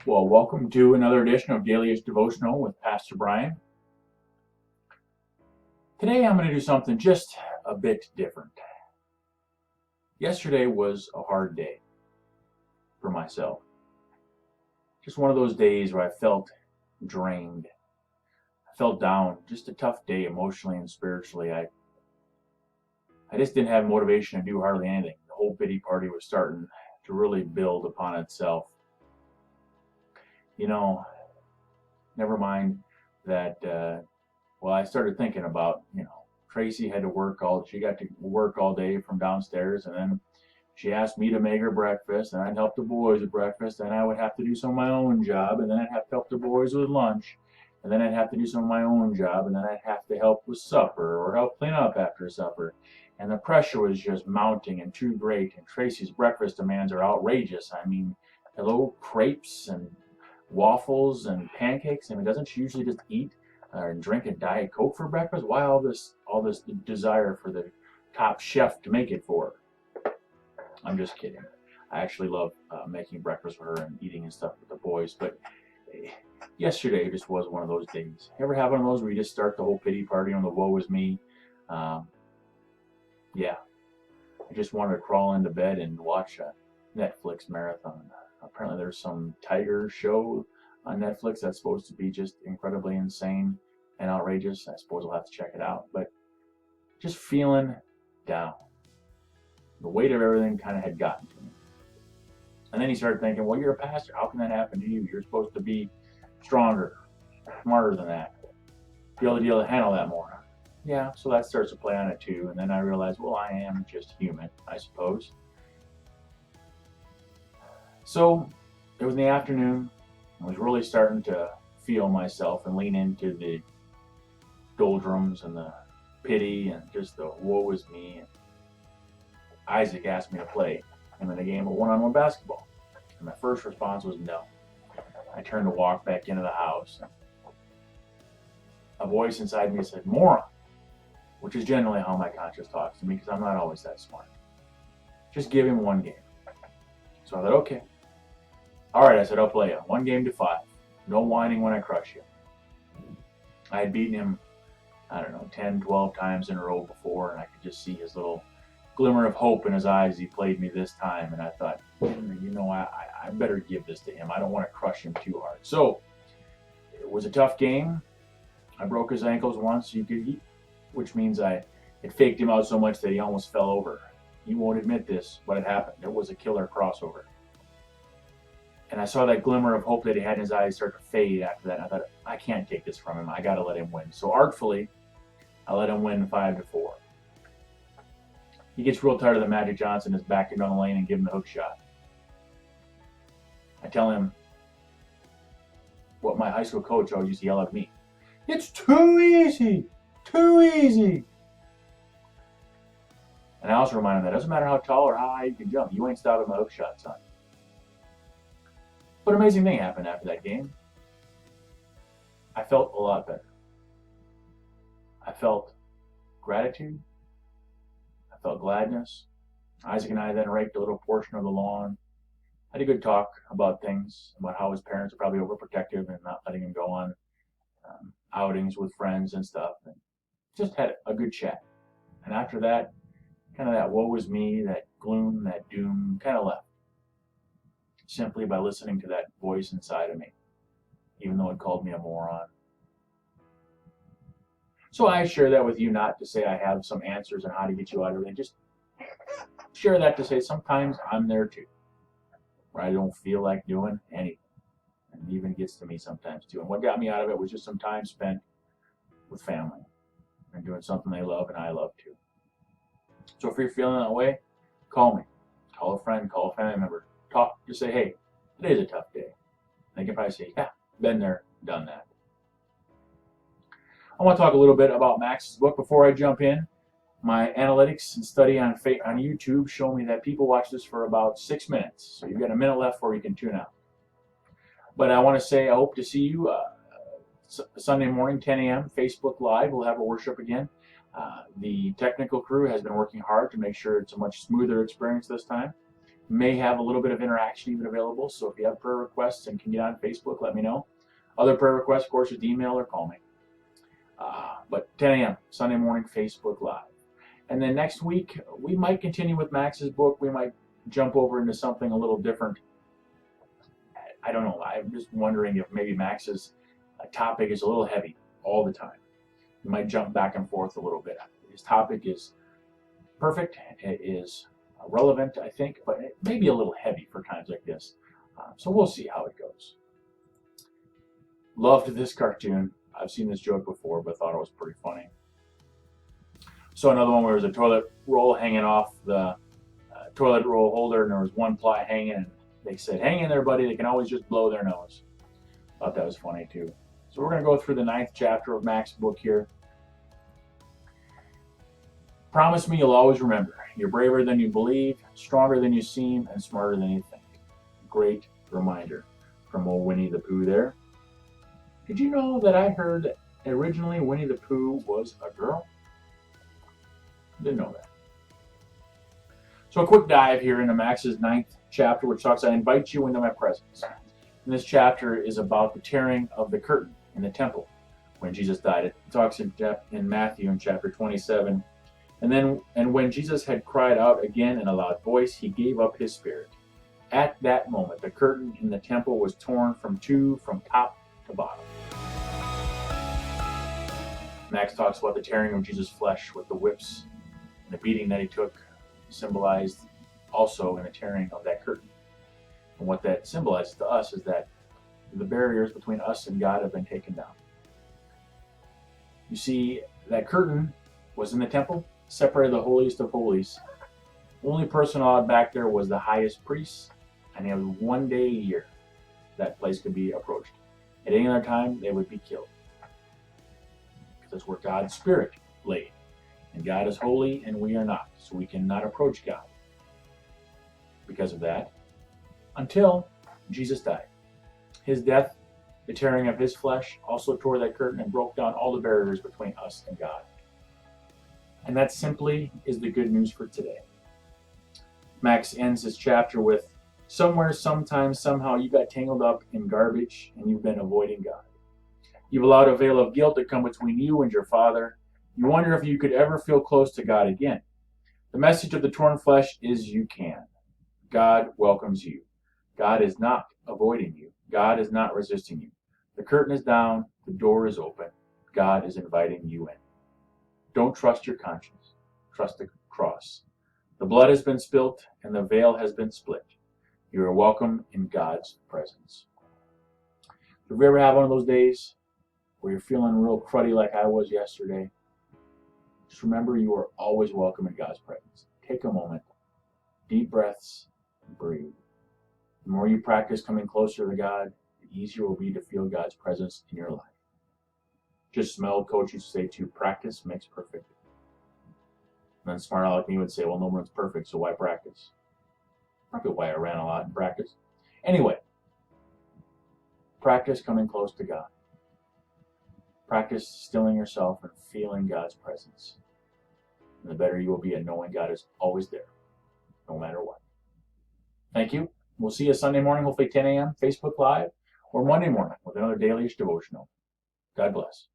Well, welcome to another edition of Dailyish Devotional with Pastor Brian. Today I'm going to do something just a bit different. Yesterday was a hard day for myself. Just one of those days where I felt drained. I felt down. Just a tough day emotionally and spiritually. I just didn't have motivation to do hardly anything. The whole pity party was starting to really build upon itself. Never mind that, I started thinking about, Tracy had to work she got to work all day from downstairs, and then she asked me to make her breakfast, and I'd help the boys with breakfast, and I would have to do some of my own job, and then I'd have to help the boys with lunch, and then I'd have to do some of my own job, and then I'd have to help with supper or help clean up after supper. And the pressure was just mounting and too great, and Tracy's breakfast demands are outrageous. I mean, hello, crepes and waffles and pancakes. I mean, doesn't she usually just eat and drink a Diet Coke for breakfast? Why all this desire for the top chef to make it for her? I'm just kidding. I actually love making breakfast for her and eating and stuff with the boys. But yesterday just was one of those days. You ever have one of those where you just start the whole pity party on the woe is me? Yeah, I just wanted to crawl into bed and watch a Netflix marathon. Apparently there's some tiger show on Netflix that's supposed to be just incredibly insane and outrageous. I suppose I'll have to check it out. But just feeling down. The weight of everything kind of had gotten to me. And then he started thinking, well, you're a pastor. How can that happen to you? You're supposed to be stronger, smarter than that. Be able to handle that more. Yeah, so that starts to play on it too. And then I realized, well, I am just human, I suppose. So it was in the afternoon. I was really starting to feel myself and lean into the doldrums and the pity and just the woe is me. And Isaac asked me to play him in a game of one-on-one basketball. And my first response was no. I turned to walk back into the house. A voice inside me said, moron, which is generally how my conscience talks to me because I'm not always that smart. Just give him one game. So I thought, okay. All right, I said, I'll play you. 1 game to 5. No whining when I crush you. I had beaten him, 10, 12 times in a row before, and I could just see his little glimmer of hope in his eyes as he played me this time. And I thought, I better give this to him. I don't want to crush him too hard. So it was a tough game. I broke his ankles once, which means I had faked him out so much that he almost fell over. He won't admit this, but it happened. It was a killer crossover. And I saw that glimmer of hope that he had in his eyes start to fade after that. And I thought, I can't take this from him. I got to let him win. So artfully, I let him win 5-4. He gets real tired of the Magic Johnson just backing down the lane and giving the hook shot. I tell him what my high school coach always used to yell at me. It's too easy. Too easy. And I also remind him that it doesn't matter how tall or how high you can jump. You ain't stopping my hook shot, son. But an amazing thing happened after that game. I felt a lot better. I felt gratitude. I felt gladness. Isaac and I then raked a little portion of the lawn. Had a good talk about things, about how his parents are probably overprotective and not letting him go on outings with friends and stuff. And just had a good chat. And after that, kind of that woe is me, that gloom, that doom kind of left. Simply by listening to that voice inside of me, even though it called me a moron. So I share that with you not to say I have some answers on how to get you out of it. Just share that to say sometimes I'm there too, where I don't feel like doing anything. And it even gets to me sometimes too. And what got me out of it was just some time spent with family and doing something they love and I love too. So if you're feeling that way, call me. Call a friend, call a family member. Talk, just say, hey, today's a tough day. They can probably say, yeah, been there, done that. I want to talk a little bit about Max's book before I jump in. My analytics and study on YouTube show me that people watch this for about 6 minutes. So you've got a minute left before you can tune out. But I want to say I hope to see you Sunday morning, 10 a.m., Facebook Live. We'll have a worship again. The technical crew has been working hard to make sure it's a much smoother experience this time. may have a little bit of interaction even available. So if you have prayer requests and can get on Facebook, let me know. Other prayer requests, of course, just email or call me. But 10 a.m. Sunday morning, Facebook Live. And then next week, we might continue with Max's book. We might jump over into something a little different. I don't know. I'm just wondering if maybe Max's topic is a little heavy all the time. We might jump back and forth a little bit. His topic is perfect. It is relevant, I think, but it may be a little heavy for times like this. So we'll see how it goes. Loved this cartoon. I've seen this joke before, but thought it was pretty funny. So another one where there was a toilet roll hanging off the toilet roll holder, and there was one ply hanging, and they said, "Hang in there, buddy. They can always just blow their nose." Thought that was funny too. So we're going to go through the 9th chapter of Max's book here. Promise me you'll always remember. You're braver than you believe, stronger than you seem, and smarter than you think. Great reminder from old Winnie the Pooh there. Did you know that I heard that originally Winnie the Pooh was a girl? Didn't know that. So a quick dive here into Max's 9th chapter, which talks, I invite you into my presence. And this chapter is about the tearing of the curtain in the temple when Jesus died. It talks in Matthew in chapter 27. And when Jesus had cried out again in a loud voice, he gave up his spirit. At that moment, the curtain in the temple was torn from top to bottom. Max talks about the tearing of Jesus' flesh with the whips and the beating that he took, symbolized also in the tearing of that curtain. And what that symbolizes to us is that the barriers between us and God have been taken down. You see, that curtain was in the temple, separated the holiest of holies. The only person allowed back there was the highest priest, and it was 1 day a year that place could be approached. At any other time, they would be killed. Because that's where God's Spirit lay. And God is holy, and we are not. So we cannot approach God because of that until Jesus died. His death, the tearing of his flesh, also tore that curtain and broke down all the barriers between us and God. And that simply is the good news for today. Max ends his chapter with, somewhere, sometime, somehow you got tangled up in garbage and you've been avoiding God. You've allowed a veil of guilt to come between you and your Father. You wonder if you could ever feel close to God again. The message of the torn flesh is you can. God welcomes you. God is not avoiding you. God is not resisting you. The curtain is down. The door is open. God is inviting you in. Don't trust your conscience. Trust the cross. The blood has been spilt and the veil has been split. You are welcome in God's presence. If you ever have one of those days where you're feeling real cruddy like I was yesterday, just remember you are always welcome in God's presence. Take a moment, deep breaths, and breathe. The more you practice coming closer to God, the easier it will be to feel God's presence in your life. Just some old coach used to say too, practice makes perfect. And then smart aleck me would say, well, no one's perfect, so why practice? Probably why I ran a lot in practice. Anyway, practice coming close to God. Practice stilling yourself and feeling God's presence. And the better you will be at knowing God is always there, no matter what. Thank you. We'll see you Sunday morning, hopefully 10 a.m., Facebook Live, or Monday morning with another Dailyish Devotional. God bless.